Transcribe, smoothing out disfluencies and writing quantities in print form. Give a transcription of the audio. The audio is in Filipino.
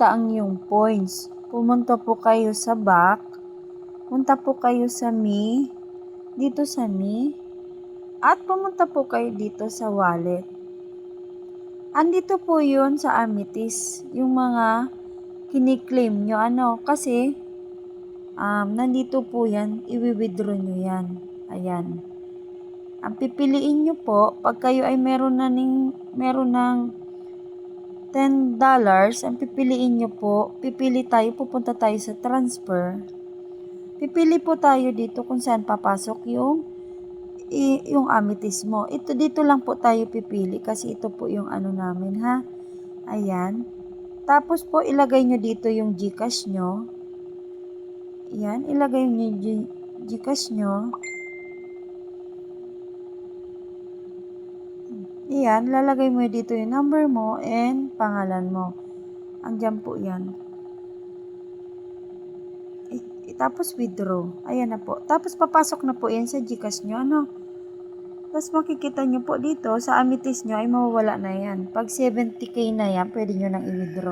makita ang iyong points. Pumunta po kayo sa back. Punta po kayo sa me. Dito sa me. At pumunta po kayo dito sa wallet. Andito po yun sa Amethyst. Yung mga kiniklaim nyo. Kasi nandito po yan. I-withdraw nyo yan. Ayan. Ang pipiliin nyo po, pag kayo ay meron ng $10, ang pipiliin nyo po, pupunta tayo sa transfer. Pipili po tayo dito kung saan papasok yung Amethyst mo. Dito lang po tayo pipili kasi ito po yung namin ha. Ayan. Tapos po ilagay nyo dito yung GCash nyo. Ayan, ilagay nyo yung GCash nyo. Ayan, lalagay mo dito yung number mo and pangalan mo. Andiyan po yan. Tapos withdraw. Ayan na po. Tapos papasok na po yan sa GCash nyo. Tapos makikita nyo po dito sa Amethyst nyo ay mawawala na yan. Pag 70k na yan, pwede nyo nang i-withdraw.